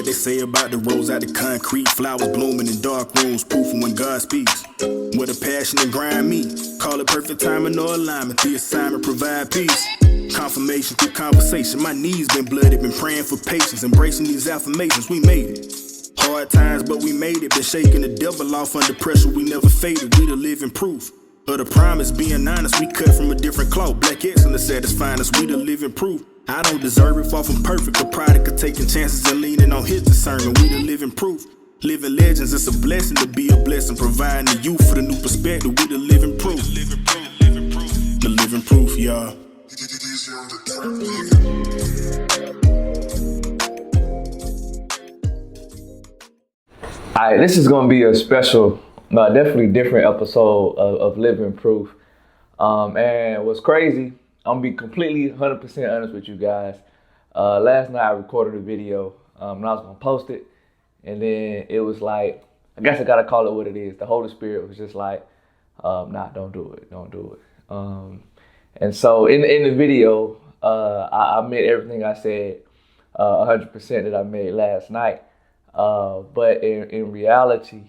what they say about the rose out the concrete, flowers blooming in dark rooms, proof of when God speaks. What a passion and grind me. Call it perfect timing or alignment. The assignment provide peace. Confirmation through conversation. My knees been blooded, been praying for patience. Embracing these affirmations, we made it. Hard times, but we made it. Been shaking the devil off under pressure, we never faded. We the living proof of the promise, being honest. We cut from a different cloth. Black excellence satisfying us, we the living proof. I don't deserve it, far from perfect. A product of taking chances and leaning on his discernment. We the living proof. Living legends, it's a blessing to be a blessing. Providing the youth for the new perspective. We the living proof. The living proof, y'all. Alright, this is going to be a special, definitely different episode of Living Proof. And what's crazy, I'm going to be completely 100% honest with you guys. Last night I recorded a video and I was going to post it. And then it was like, I guess I got to call it what it is. The Holy Spirit was just like, nah, don't do it. And so in the video, I meant everything I said 100% that I made last night. But in reality,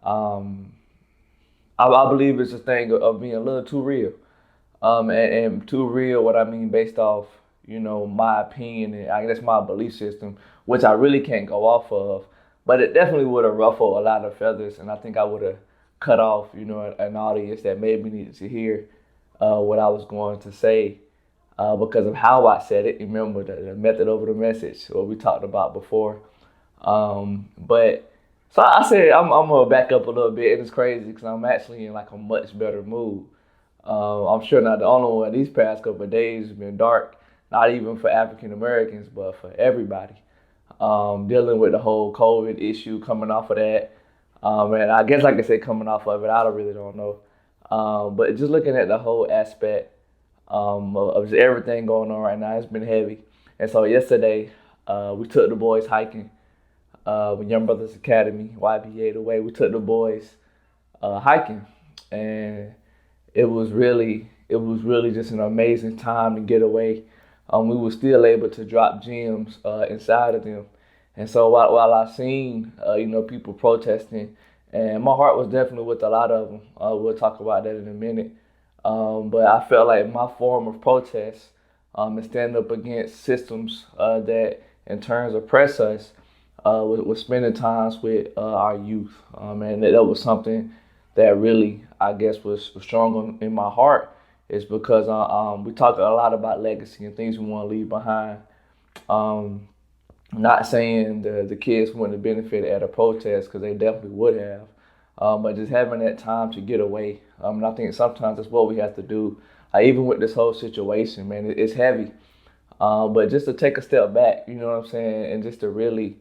I believe it's a thing of being a little too real. And too real, what I mean based off, my opinion and I guess my belief system, which I really can't go off of. But it definitely would have ruffled a lot of feathers, and I think I would have cut off, an audience that maybe needed to hear what I was going to say because of how I said it. Remember the method over the message, what we talked about before. But so I said I'm gonna back up a little bit, and it's crazy because I'm actually in like a much better mood. I'm sure not the only one. These past couple of days have been dark, not even for African Americans, but for everybody. Dealing with the whole COVID issue, coming off of that, and I guess like I said, coming off of it, I really don't know. But just looking at the whole aspect of just everything going on right now, it's been heavy. And so yesterday, we took the boys hiking. With Young Brothers Academy, YBA the way, we took the boys hiking, and it was really just an amazing time to get away. We were still able to drop gems inside of them, and so while I seen people protesting, and my heart was definitely with a lot of them. We'll talk about that in a minute. But I felt like my form of protest and stand up against systems that in turns oppress us. Was spending times with our youth, and that was something that really, I guess, was strong in my heart. Is because we talk a lot about legacy and things we want to leave behind. Not saying the kids wouldn't have benefited at a protest, because they definitely would have, but just having that time to get away. And I think sometimes that's what we have to do. Even with this whole situation, man, it's heavy. But just to take a step back, you know what I'm saying, and just to really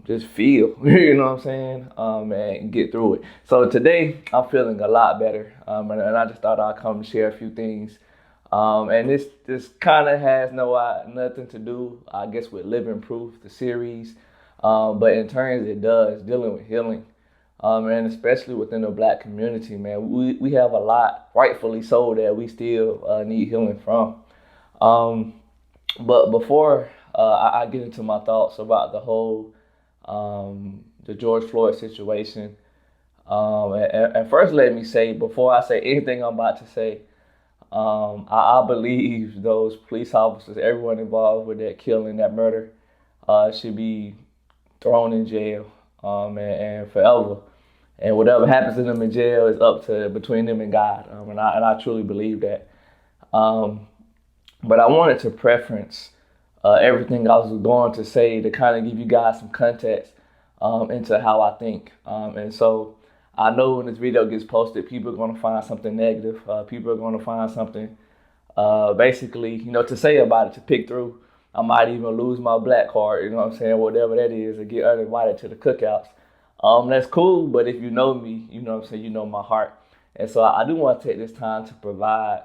just feel, you know what I'm saying, and get through it. So today I'm feeling a lot better, and I just thought I'd come and share a few things. And this kind of has nothing to do, I guess, with Living Proof, the series, but in turns it does, dealing with healing, and especially within the Black community, man. We have a lot, rightfully so, that we still need healing from. But before I get into my thoughts about the whole the George Floyd situation, and first let me say, before I say anything I'm about to say, I believe those police officers, everyone involved with that killing, that murder, should be thrown in jail and forever. And whatever happens to them in jail is up to between them and God. And I truly believe that. But I wanted to preference everything I was going to say to kind of give you guys some context into how I think. And so I know when this video gets posted, people are going to find something negative. People are going to find something basically, to say about it, to pick through. I might even lose my black card, you know what I'm saying, whatever that is, or get uninvited to the cookouts. That's cool, but if you know me, you know what I'm saying, you know my heart. And so I do want to take this time to provide,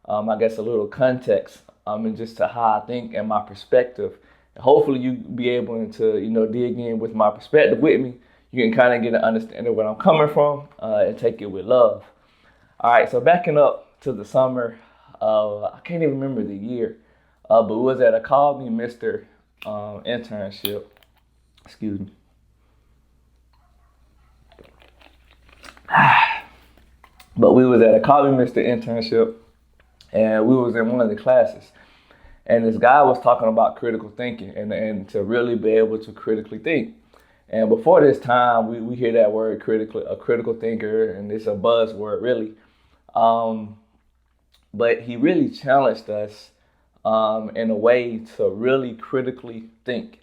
I guess, a little context and just to how I think and my perspective. And hopefully you be able to, dig in with my perspective with me. You can kind of get an understanding of where I'm coming from and take it with love. All right, so backing up to the summer, I can't even remember the year, but it was at a Call Me Mr. Internship. Excuse me. But we was at a copy mister internship, and we was in one of the classes. And this guy was talking about critical thinking and to really be able to critically think. And before this time, we hear that word critically, a critical thinker, and it's a buzzword really. But he really challenged us in a way to really critically think.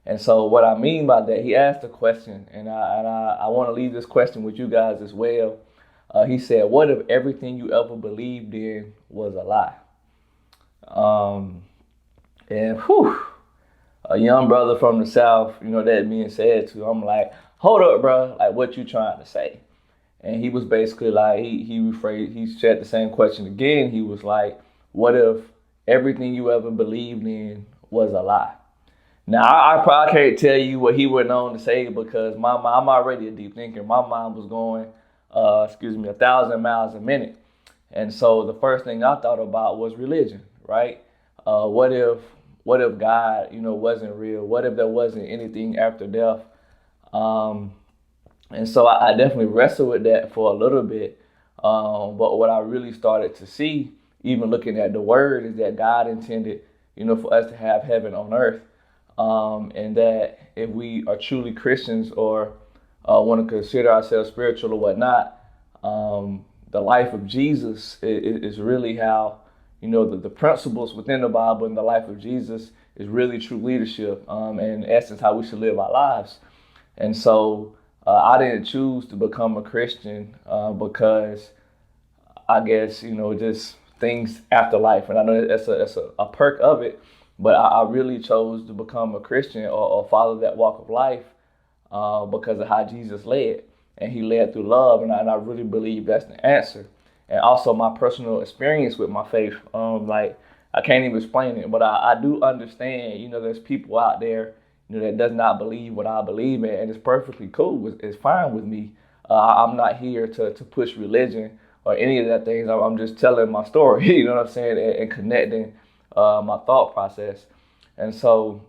And so what I mean by that, he asked a question, and I want to leave this question with you guys as well. He said, what if everything you ever believed in was a lie? And a young brother from the South, that being said to, I'm like, hold up, bro, like what you trying to say? And he was basically like, he said the same question again. He was like, what if everything you ever believed in was a lie? Now, I probably can't tell you what he went on to say because I'm already a deep thinker. My mind was going, 1,000 miles a minute. And so the first thing I thought about was religion, right? What if God, wasn't real? What if there wasn't anything after death? And so I definitely wrestled with that for a little bit. But what I really started to see, even looking at the word, is that God intended, for us to have heaven on earth. And that if we are truly Christians or want to consider ourselves spiritual or whatnot, the life of Jesus is really how, the principles within the Bible and the life of Jesus is really true leadership, and in essence how we should live our lives. And so I didn't choose to become a Christian because I guess, just things after life. And I know that's a perk of it, but I really chose to become a Christian or follow that walk of life because of how Jesus led. And he led through love, and I really believe that's the answer. And also my personal experience with my faith, like I can't even explain it, but I do understand, there's people out there, that does not believe what I believe in, and it's perfectly cool. It's fine with me. I'm not here to push religion or any of that things. I'm just telling my story, you know what I'm saying, and connecting my thought process. And so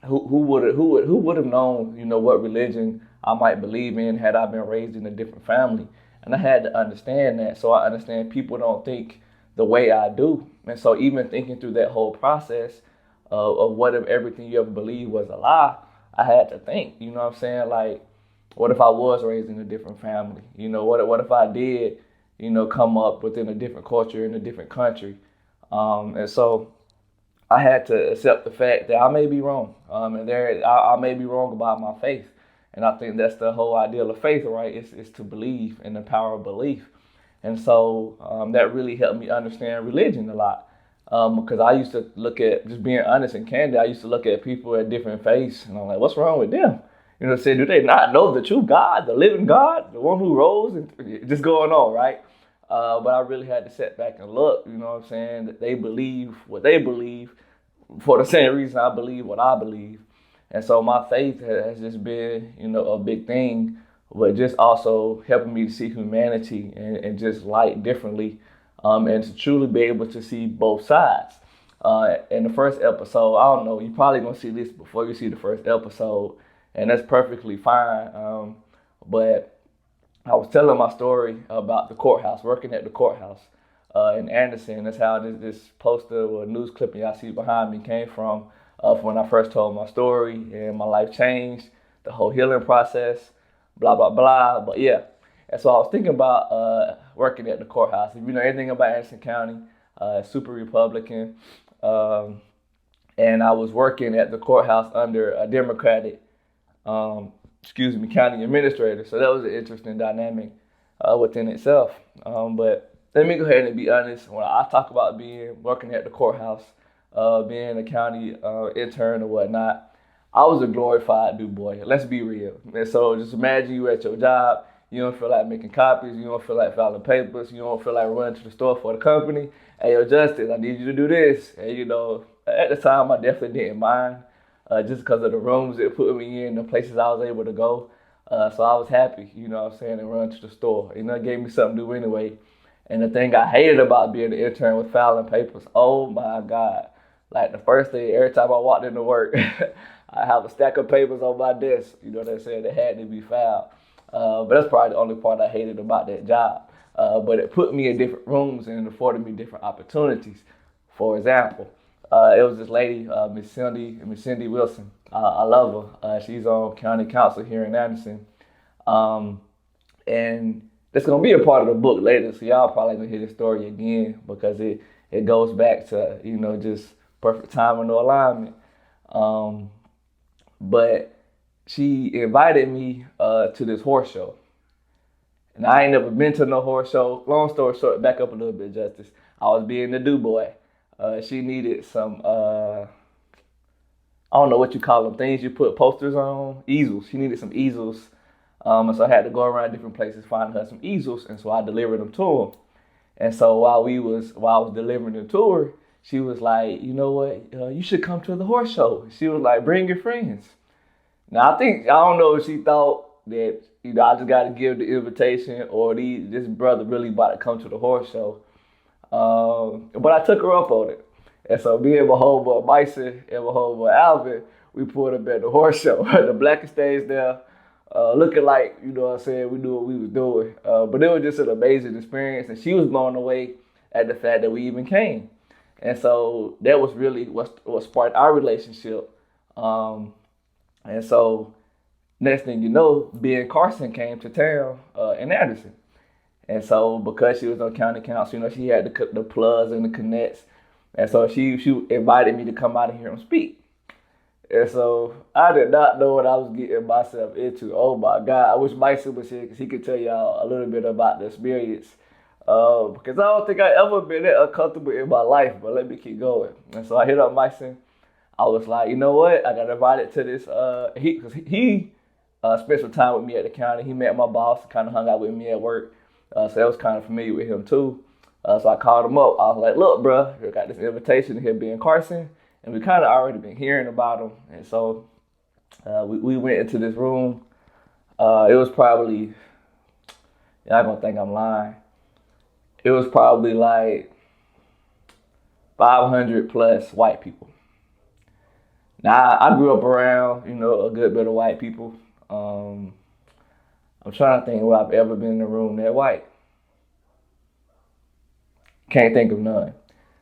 who would have known, what religion I might believe in had I been raised in a different family? And I had to understand that. So I understand people don't think the way I do. And so even thinking through that whole process of what if everything you ever believed was a lie, I had to think, you know what I'm saying? Like, what if I was raised in a different family? What if I did, come up within a different culture in a different country? And so I had to accept the fact that I may be wrong. And I may be wrong about my faith. And I think that's the whole ideal of faith, right? It's to believe in the power of belief. And so that really helped me understand religion a lot. Because I used to look at, just being honest and candid, I used to look at people at different faiths, and I'm like, what's wrong with them? Say, do they not know the true God, the living God, the one who rose, and just going on, right? But I really had to sit back and look, that they believe what they believe for the same reason I believe what I believe. And so my faith has just been, a big thing, but just also helping me to see humanity and just light differently, and to truly be able to see both sides. In the first episode, I don't know, you're probably going to see this before you see the first episode, and that's perfectly fine. But I was telling my story about the courthouse, working at the courthouse in Anderson. That's how this poster or news clipping y'all see behind me came from when I first told my story, and my life changed, the whole healing process, blah, blah, blah. But yeah, and so I was thinking about working at the courthouse. If you know anything about Anderson County, super Republican. And I was working at the courthouse under a Democratic, county administrator. So that was an interesting dynamic within itself. But let me go ahead and be honest. When I talk about working at the courthouse, being a county intern or whatnot, I was a glorified do boy. Let's be real. And so just imagine you at your job. You don't feel like making copies. You don't feel like filing papers. You don't feel like running to the store for the company. Hey, yo, Justus, I need you to do this. And, at the time, I definitely didn't mind just because of the rooms it put me in, the places I was able to go. So I was happy, and run to the store. It gave me something to do anyway. And the thing I hated about being an intern was filing papers. Oh, my God. Like the first day, every time I walked into work, I have a stack of papers on my desk, you know what I'm saying, that had to be filed. But that's probably the only part I hated about that job. But it put me in different rooms and afforded me different opportunities. For example, it was this lady, Miss Cindy Wilson. I love her. She's on county council here in Anderson. And that's gonna be a part of the book later, so y'all probably gonna hear the story again because it goes back to, you know, just perfect timing or alignment. But she invited me to this horse show. And I ain't never been to no horse show. Long story short, back up a little bit, Justus. I was being the do boy. She needed some, I don't know what you call them, things you put posters on, easels. She needed some easels. And so I had to go around different places, finding her some easels. And so I delivered them to her. And so while I was delivering them to her, she was like, you know what, you should come to the horse show. She was like, bring your friends. Now, I don't know if she thought that, you know, I just got to give the invitation or this brother really about to come to the horse show. But I took her up on it. And so me and my homeboy Myson and my homeboy Alvin, we pulled up at the horse show. The blackest stage there, looking like, you know what I'm saying, we knew what we was doing. But it was just an amazing experience. And she was blown away at the fact that we even came. And so that was really what sparked our relationship. And so next thing you know, Ben Carson came to town in Anderson. And so because she was on county council, you know, she had the plugs and the connects. And so she invited me to come out of here and speak. And so I did not know what I was getting myself into. Oh my God, I wish Myson was here because he could tell y'all a little bit about the experience. Because I don't think I ever been that uncomfortable in my life, but let me keep going. And so I hit up Myson. I was like, you know what? I got invited to this. He spent some time with me at the county. He met my boss, kind of hung out with me at work. So I was kind of familiar with him too. So I called him up. I was like, look, bro, I got this invitation to hear Ben Carson. And we kind of already been hearing about him. And so we went into this room. It was probably, y'all gonna think I'm lying. It was probably like 500 plus white people. Now, I grew up around, you know, a good bit of white people. I'm trying to think where I've ever been in a room that white. Can't think of none.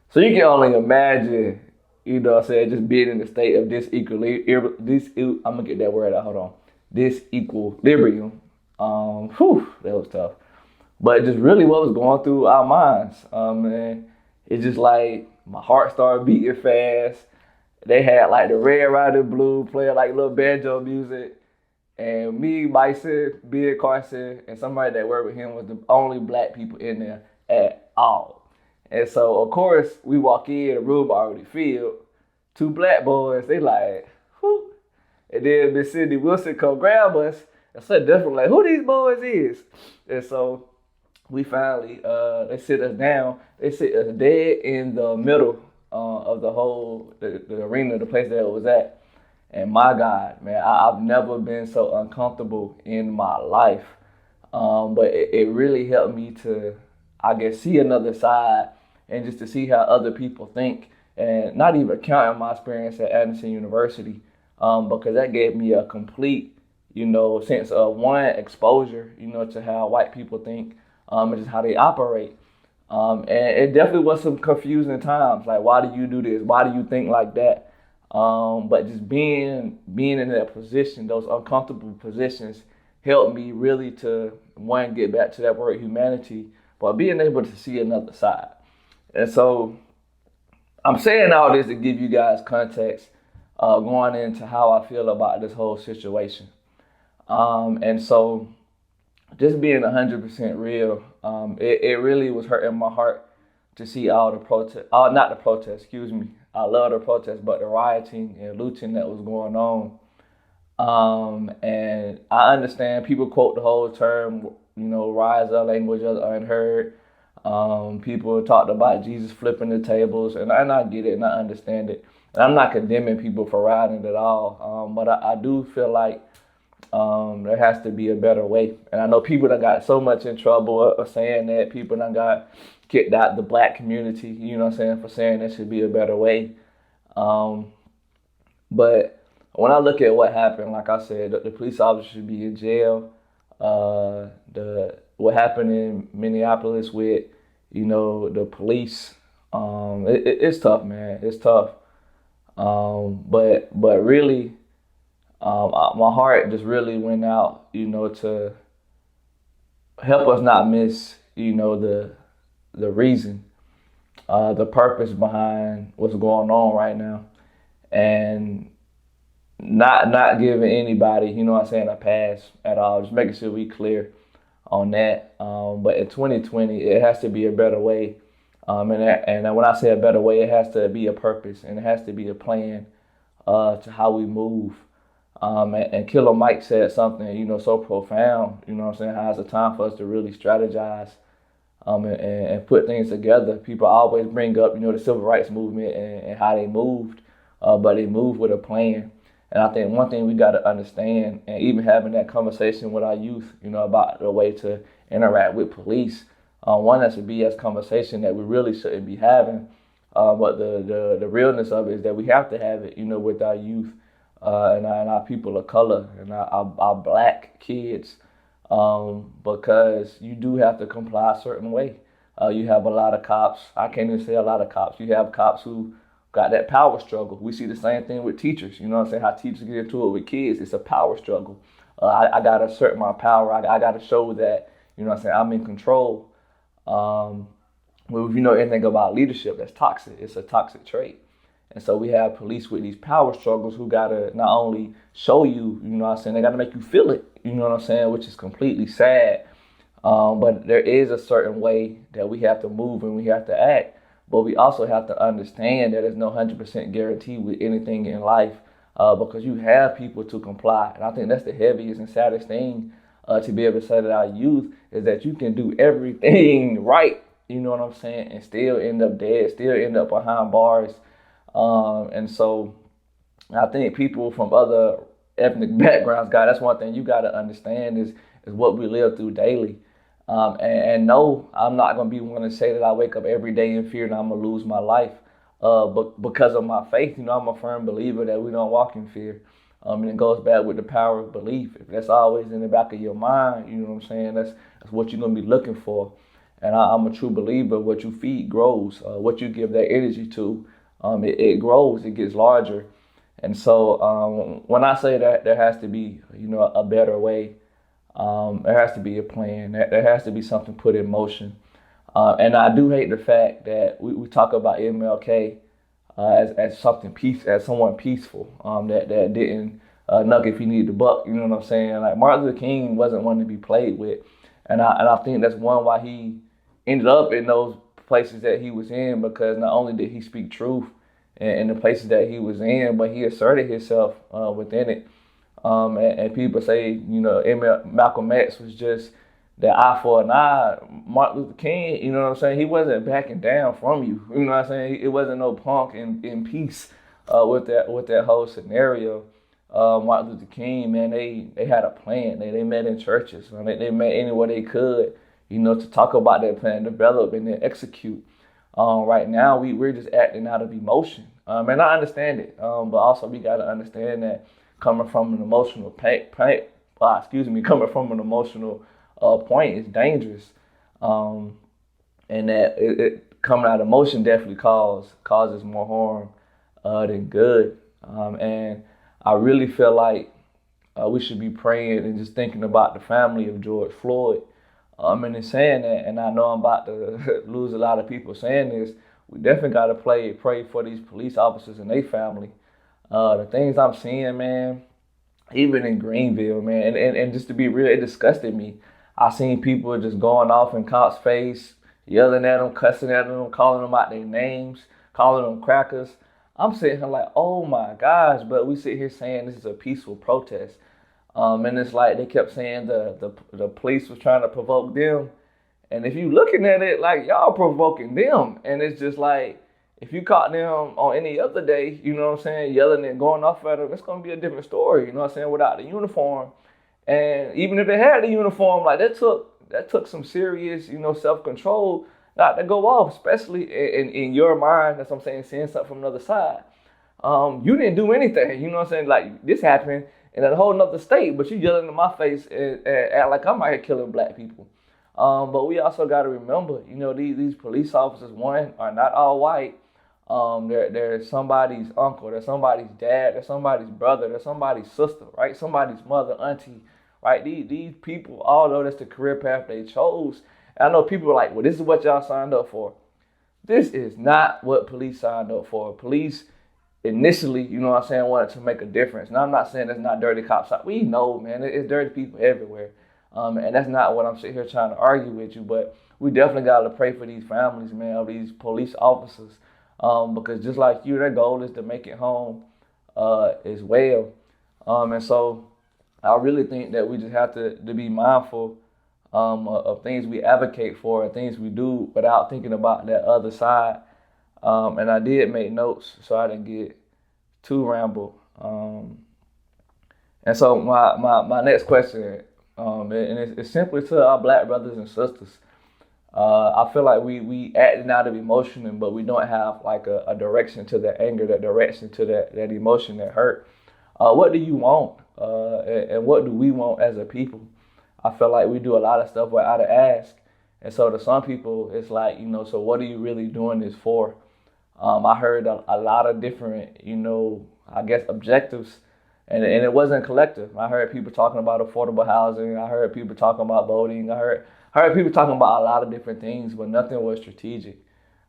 So you can only imagine, you know what I'm saying, just being in the state of I'm going to get that word out, hold on. Disequilibrium. That was tough. But just really what was going through our minds. And it's just like my heart started beating fast. They had like the Red, Riding Blue playing like little banjo music. And me, Myson, Ben Carson, and somebody that worked with him was the only black people in there at all. And so, of course, we walk in, the room already filled. Two black boys, they like, whoo. And then Miss Cindy Wilson come grab us and say different, like, who these boys is? And so we finally, they sit us down. They sit us dead in the middle of the whole, the arena, the place that it was at. And my God, man, I've never been so uncomfortable in my life. But it really helped me to, I guess, see another side and just to see how other people think. And not even counting my experience at Anderson University, because that gave me a complete, you know, sense of one, exposure, you know, to how white people think and just how they operate. And it definitely was some confusing times. Like, why do you do this? Why do you think like that? But just being in that position, those uncomfortable positions, helped me really to, one, get back to that word humanity, but being able to see another side. And so I'm saying all this to give you guys context going into how I feel about this whole situation. And so just being 100% real, it really was hurting my heart to see all the protest, not the protest, excuse me. I love the protest, but the rioting and looting that was going on. And I understand people quote the whole term, you know, rise up, language of the unheard. People talked about Jesus flipping the tables, and I get it and I understand it. And I'm not condemning people for rioting at all, but I do feel like there has to be a better way. And I know people that got so much in trouble for saying that. People that got kicked out the black community, you know what I'm saying, for saying there should be a better way. But when I look at what happened, like I said, the police officer should be in jail. The what happened in Minneapolis with, the police. It's tough, man. It's tough. But really, my heart just really went out, to help us not miss, the reason, the purpose behind what's going on right now, and not giving anybody, a pass at all. Just making sure we clear on that. But in 2020, it has to be a better way. And when I say a better way, it has to be a purpose and it has to be a plan to how we move. And Killer Mike said something, so profound, how it's a time for us to really strategize and put things together. People always bring up, the civil rights movement and how they moved, but they moved with a plan. And I think one thing we got to understand, and even having that conversation with our youth, about the way to interact with police, one that's a BS conversation that we really shouldn't be having. But the realness of it is that we have to have it, with our youth and our people of color and our black kids, because you do have to comply a certain way. You have a lot of cops. I can't even say a lot of cops. You have cops who got that power struggle. We see the same thing with teachers. How teachers get into it with kids. It's a power struggle. I got to assert my power. I got to show that, I'm in control. Well, if you know anything about leadership, that's toxic. It's a toxic trait. And so we have police with these power struggles who got to not only show you, they got to make you feel it, which is completely sad. But there is a certain way that we have to move and we have to act. But we also have to understand that there's no 100% guarantee with anything in life because you have people to comply. And I think that's the heaviest and saddest thing to be able to say to our youth is that you can do everything right, and still end up dead, still end up behind bars. And so I think people from other ethnic backgrounds, God, that's one thing you got to understand is what we live through daily. And no, I'm not going to be one to say that I wake up every day in fear and I'm going to lose my life. But because of my faith, I'm a firm believer that we don't walk in fear. And it goes back with the power of belief. If that's always in the back of your mind, that's what you're going to be looking for. And I'm a true believer. What you feed grows. What you give that energy to, it grows. It gets larger. And so when I say that there has to be, a better way, there has to be a plan. There has to be something put in motion. And I do hate the fact that we talk about MLK as something as someone peaceful that didn't knock if he needed the buck. You know what I'm saying? Like Martin Luther King wasn't one to be played with, and I think that's one why he ended up in those places that he was in, because not only did he speak truth in the places that he was in, but he asserted himself within it. And people say, Malcolm X was just the eye for an eye. Martin Luther King, he wasn't backing down from you. It wasn't no punk in peace with that whole scenario. Martin Luther King, man, they had a plan. They met in churches. They met anywhere they could, to talk about their plan, develop, and then execute. Right now, we're just acting out of emotion. And I understand it. But also we got to understand that coming from an emotional coming from an emotional point is dangerous. And that it coming out of emotion definitely causes more harm than good. And I really feel like we should be praying and just thinking about the family of George Floyd. And in saying that, and I know I'm about to lose a lot of people saying this, we definitely got to pray for these police officers and their family. The things I'm seeing, man, even in Greenville, man, and just to be real, it disgusted me. I seen people just going off in cops' face, yelling at them, cussing at them, calling them out their names, calling them crackers. I'm sitting here like, oh my gosh, but we sit here saying this is a peaceful protest. And it's like they kept saying the police was trying to provoke them. And if you looking at it, like, y'all provoking them. And it's just like, if you caught them on any other day, yelling and going off at them, it's going to be a different story, without the uniform. And even if they had the uniform, like that took some serious, self-control not to go off, especially in your mind, that's what I'm saying, seeing something from the other side. You didn't do anything. You know what I'm saying? Like, this happened in a whole nother state, but you yelling in my face and act like I'm out here killing black people. But we also got to remember, these police officers, one, are not all white. They're somebody's uncle, they're somebody's dad, they're somebody's brother, they're somebody's sister, right? Somebody's mother, auntie, right? These people, although that's the career path they chose, I know people are like, well, this is what y'all signed up for. This is not what police signed up for. Police initially, wanted to make a difference. Now, I'm not saying there's not dirty cops. We know, man, it's dirty people everywhere. And that's not what I'm sitting here trying to argue with you, but we definitely got to pray for these families, man, of these police officers. Because just like you, their goal is to make it home as well. And so I really think that we just have to be mindful of things we advocate for and things we do without thinking about that other side. And I did make notes so I didn't get too ramble. And so my next question, and it's simply to our black brothers and sisters. I feel like we acting out of emotion, but we don't have like a direction to that anger, that direction to that emotion, that hurt. What do you want? And what do we want as a people? I feel like we do a lot of stuff without an ask. And so to some people, it's like, so what are you really doing this for? I heard a lot of different, I guess, objectives. And it wasn't collective. I heard people talking about affordable housing. I heard people talking about voting. I heard people talking about a lot of different things, but nothing was strategic.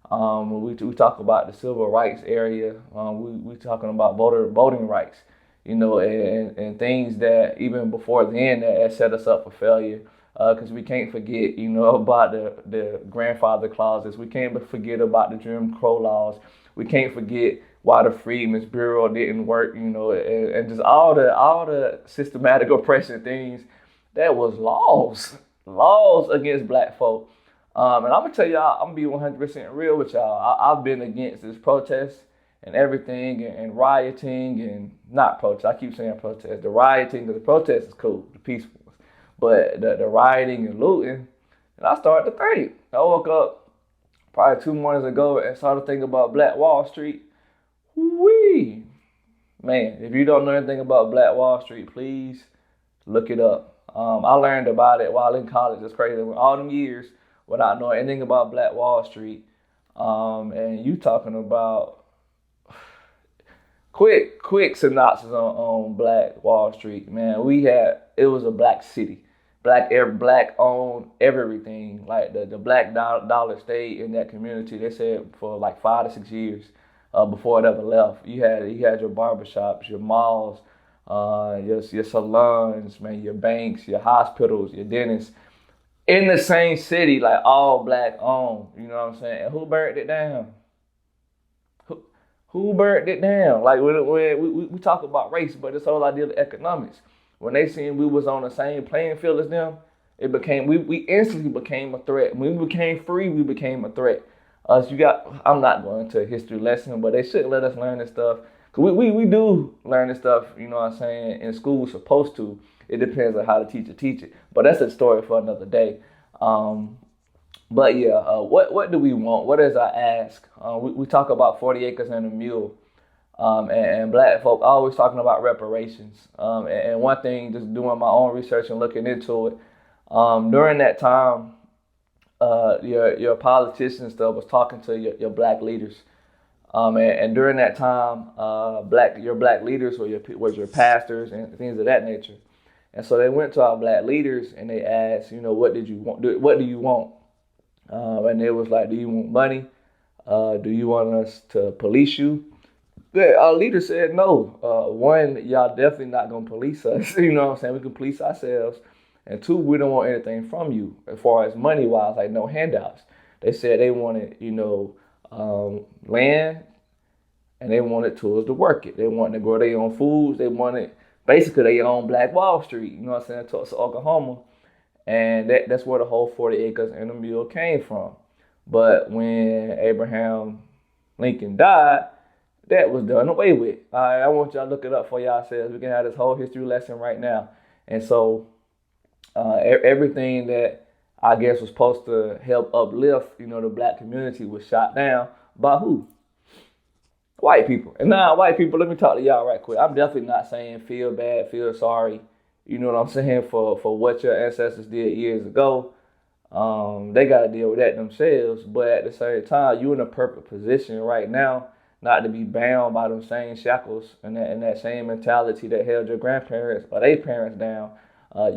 We talk about the civil rights area. We talking about voting rights, and things that even before then that set us up for failure. Because we can't forget, about the grandfather clauses. We can't forget about the Jim Crow laws. We can't forget why the Freedmen's Bureau didn't work, and just all the systematic oppression things that was laws against black folk. And I'm gonna tell y'all, I'm gonna be 100% real with y'all. I've been against this protest and everything and rioting and not protest. I keep saying protest. The rioting, because the protest is cool, the peaceful. But the rioting and looting, and I started to think. I woke up probably 2 mornings ago and started thinking about Black Wall Street. Wee! Man, if you don't know anything about Black Wall Street, please look it up. I learned about it while in college. It's crazy. All them years without knowing anything about Black Wall Street. And you talking about quick synopsis on Black Wall Street. Man, it was a black city. Black owned everything. Like the black dollar stayed in that community. They said for like 5 to 6 years before it ever left. You had your barbershops, your malls, your salons, man, your banks, your hospitals, your dentists in the same city, like all black owned. You know what I'm saying? And who burned it down? Who burned it down? Like when we talk about race, but this whole idea of economics. When they seen we was on the same playing field as them, it became we instantly became a threat. When we became free, we became a threat. I'm not going to a history lesson, but they should let us learn this stuff. Cause we do learn this stuff, you know what I'm saying, in school. We're supposed to. It depends on how the teacher teach it. But that's a story for another day. But yeah, what do we want? What is our ask? We talk about 40 acres and a mule. And black folk always talking about reparations. And one thing, just doing my own research and looking into it, during that time, your politicians stuff was talking to your black leaders. And during that time, your black leaders was your pastors and things of that nature. And so they went to our black leaders and they asked, what did you want? What do you want? And it was like, do you want money? Do you want us to police you? Yeah, our leader said no. One, y'all definitely not gonna police us. You know what I'm saying? We can police ourselves. And two, we don't want anything from you as far as money wise, like no handouts. They said they wanted, land, and they wanted tools to work it. They wanted to grow their own foods. They wanted basically their own Black Wall Street. You know what I'm saying? Tulsa, Oklahoma, and that's where the whole 40 acres and a mule came from. But when Abraham Lincoln died, that was done away with. All right, I want y'all to look it up for yourselves. We can have this whole history lesson right now. And so everything that I guess was supposed to help uplift, the black community was shot down by who? white people. And now, white people, let me talk to y'all right quick. I'm definitely not saying feel bad, feel sorry. You know what I'm saying, for what your ancestors did years ago. They got to deal with that themselves. But at the same time, you in a perfect position right now not to be bound by them same shackles and that same mentality that held your grandparents or their parents down.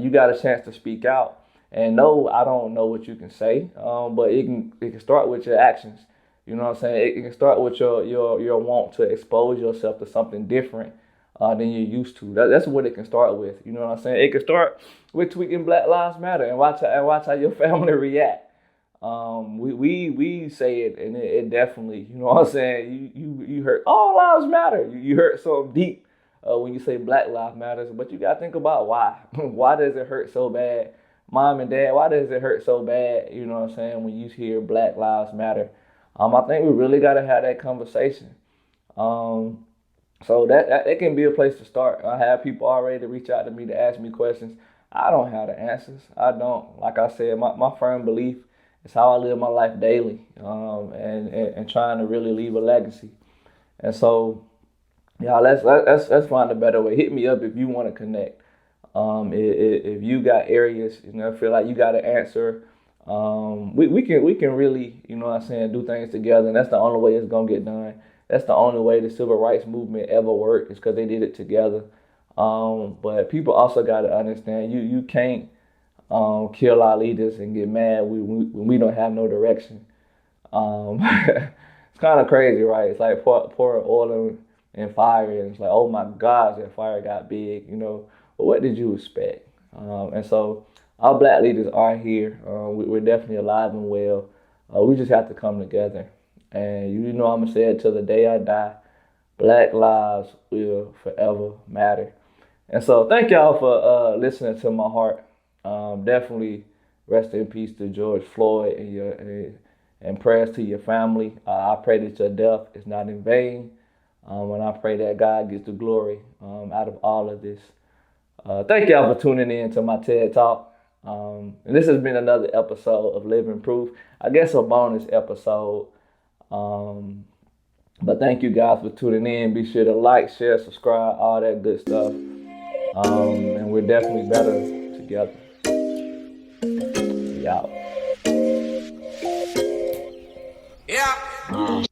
You got a chance to speak out. And no, I don't know what you can say, but it can start with your actions. You know what I'm saying? It can start with your want to expose yourself to something different than you're used to. That's what it can start with. You know what I'm saying? It can start with tweeting Black Lives Matter and watch how your family react. We say it, and it definitely, you know what I'm saying, you hurt all lives matter. You hurt something deep when you say Black Lives Matters, but you gotta think about why. Why does it hurt so bad? Mom and dad, why does it hurt so bad, you know what I'm saying, when you hear Black Lives Matter? I think we really gotta have that conversation. So that can be a place to start. I have people already to reach out to me to ask me questions. I don't have the answers. I don't. Like I said, my firm belief is how I live my life daily, and trying to really leave a legacy. And so, yeah, let's find a better way. Hit me up if you want to connect. If you got areas, feel like you got an answer, we can really, you know what I'm saying, do things together, and that's the only way it's gonna get done. That's the only way the civil rights movement ever worked, is because they did it together. But people also got to understand, you can't kill our leaders and get mad when we don't have no direction. It's kind of crazy, right? It's like pour oil and fire, and it's like, oh my gosh, that fire got big, But what did you expect? And so our black leaders are here. We're definitely alive and well. We just have to come together. And I'm going to say it till the day I die. Black lives will forever matter. And so thank y'all for listening to my heart. Definitely rest in peace to George Floyd and prayers to your family. I pray that your death is not in vain. And I pray that God gets the glory out of all of this. Thank y'all for tuning in to my TED Talk. And this has been another episode of Living Proof. I guess a bonus episode. But thank you guys for tuning in. Be sure to like, share, subscribe, all that good stuff. And we're definitely better together. We out. Yeah.